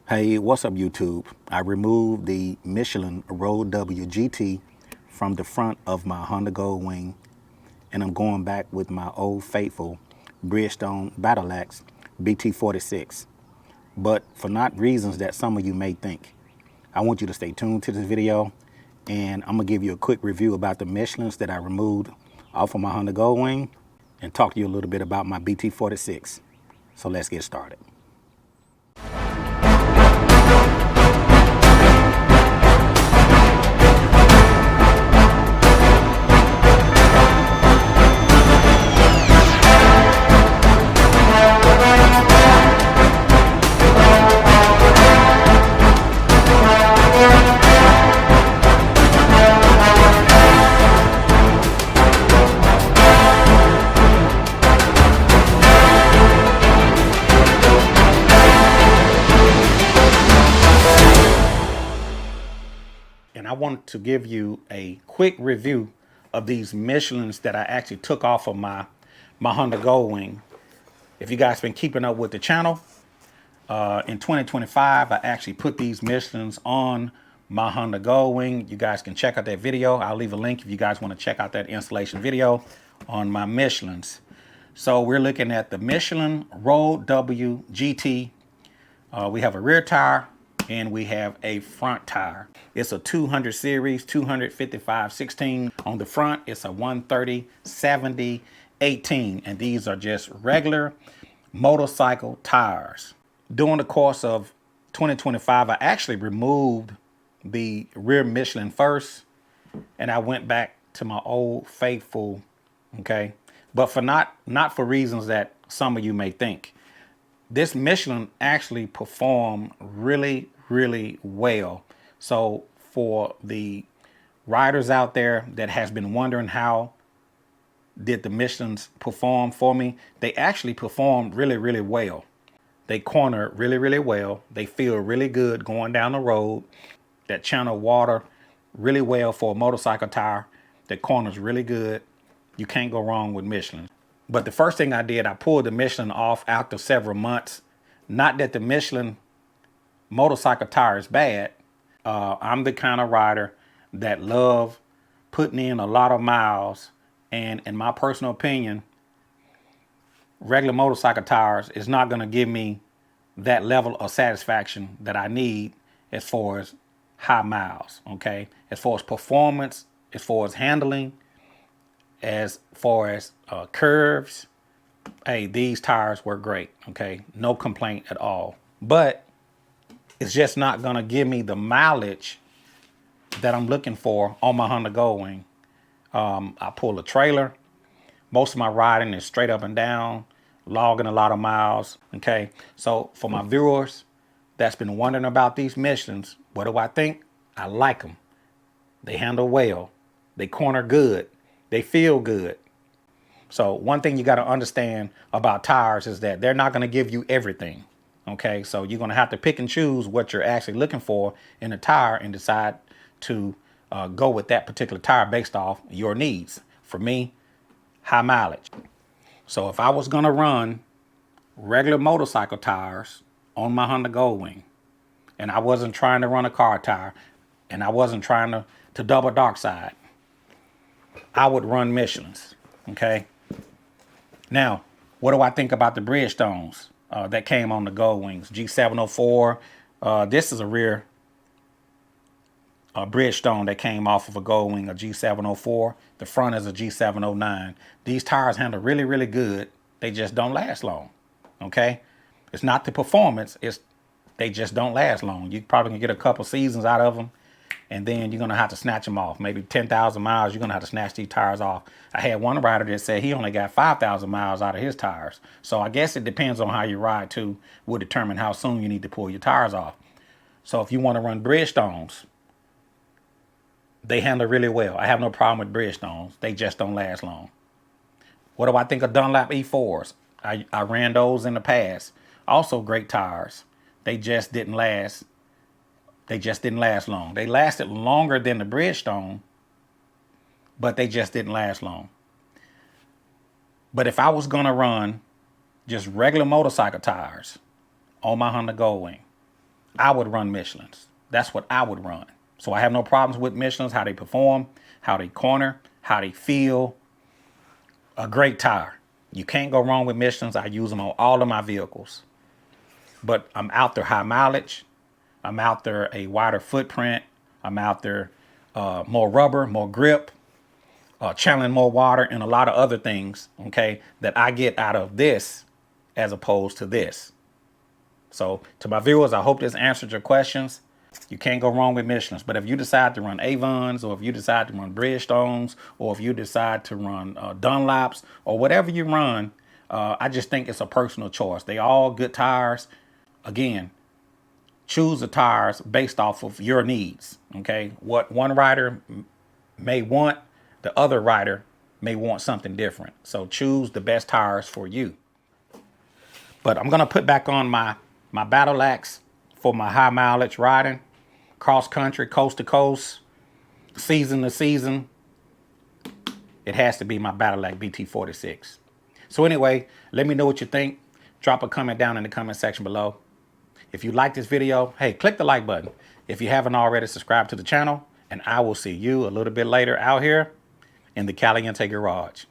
Hey, what's up YouTube? I removed the Michelin Road W GT from the front of my Honda Goldwing, and I'm going back with my old faithful Bridgestone Battlax BT-46. But for not reasons that some of you may think. I want you to stay tuned to this video, and I'm gonna give you a quick review about the Michelins that I removed off of my Honda Goldwing and talk to you a little bit about my BT-46. So let's get started. And I wanted to give you a quick review of these Michelins that I actually took off of my Honda Goldwing. If you guys been keeping up with the channel, in 2025, I actually put these Michelins on my Honda Goldwing. You guys can check out that video. I'll leave a link if you guys want to check out that installation video on my Michelins. So we're looking at the Michelin Road W GT. We have a rear tire and we have a front tire. It's a 200 series, 255/16. On the front, it's a 130/70/18. And these are just regular motorcycle tires. During the course of 2025, I actually removed the rear Michelin first, and I went back to my old faithful, okay? But for not for reasons that some of you may think. This Michelin actually performed really well. So for the riders out there that has been wondering how did the Michelins perform for me, they actually performed really well. They corner really well. They feel really good going down the road. That channel water really well for a motorcycle tire. That corners really good. You can't go wrong with Michelin. But the first thing I did, I pulled the Michelin off after several months. Not that the Michelin motorcycle tire is bad. I'm the kind of rider that love putting in a lot of miles. And in my personal opinion, regular motorcycle tires is not going to give me that level of satisfaction that I need as far as high miles, okay? As far as performance, as far as handling, as far as curves, hey, these tires were great, okay? No complaint at all. But it's just not gonna give me the mileage that I'm looking for on my Honda Goldwing. I pull a trailer. Most of my riding is straight up and down, logging a lot of miles, okay? So for my viewers that's been wondering about these Michelins, what do I think? I like them. They handle well. They corner good. They feel good. So one thing you got to understand about tires is that they're not going to give you everything. Okay, so you're going to have to pick and choose what you're actually looking for in a tire and decide to go with that particular tire based off your needs. For me, high mileage. So if I was going to run regular motorcycle tires on my Honda Goldwing, and I wasn't trying to run a car tire, and I wasn't trying to double dark side, I would run Michelins, okay? Now, what do I think about the Bridgestones that came on the Goldwings? G704, this is a rear Bridgestone that came off of a Goldwing, a G704. The front is a G709. These tires handle really good. They just don't last long, okay? It's not the performance, they just don't last long. You probably can get a couple seasons out of them, and then you're going to have to snatch them off. Maybe 10,000 miles, you're going to have to snatch these tires off. I had one rider that said he only got 5,000 miles out of his tires. So I guess it depends on how you ride too, will determine how soon you need to pull your tires off. So if you want to run Bridgestones, they handle really well. I have no problem with Bridgestones. They just don't last long. What do I think of Dunlop E4s? I ran those in the past. Also great tires. They just didn't last. They just didn't last long. They lasted longer than the Bridgestone, but they just didn't last long. But if I was going to run just regular motorcycle tires on my Honda Goldwing, I would run Michelins. That's what I would run. So I have no problems with Michelins, how they perform, how they corner, how they feel. A great tire. You can't go wrong with Michelins. I use them on all of my vehicles. But I'm out there high mileage. I'm out there a wider footprint. I'm out there more rubber, more grip, channeling more water, and a lot of other things, okay, that I get out of this as opposed to this. So to my viewers, I hope this answered your questions. You can't go wrong with Michelins. But if you decide to run Avons, or if you decide to run Bridgestones, or if you decide to run Dunlops, or whatever you run, I just think it's a personal choice. They all good tires. Again, choose the tires based off of your needs. Okay, what one rider may want, the other rider may want something different. So choose the best tires for you. But I'm gonna put back on my Battlax for my high mileage riding, cross country, coast to coast, season to season. It has to be my Battlax BT-46. So anyway, let me know what you think. Drop a comment down in the comment section below. If you like this video, hey, click the like button. If you haven't already, subscribe to the channel, and I will see you a little bit later out here in the Caliente garage.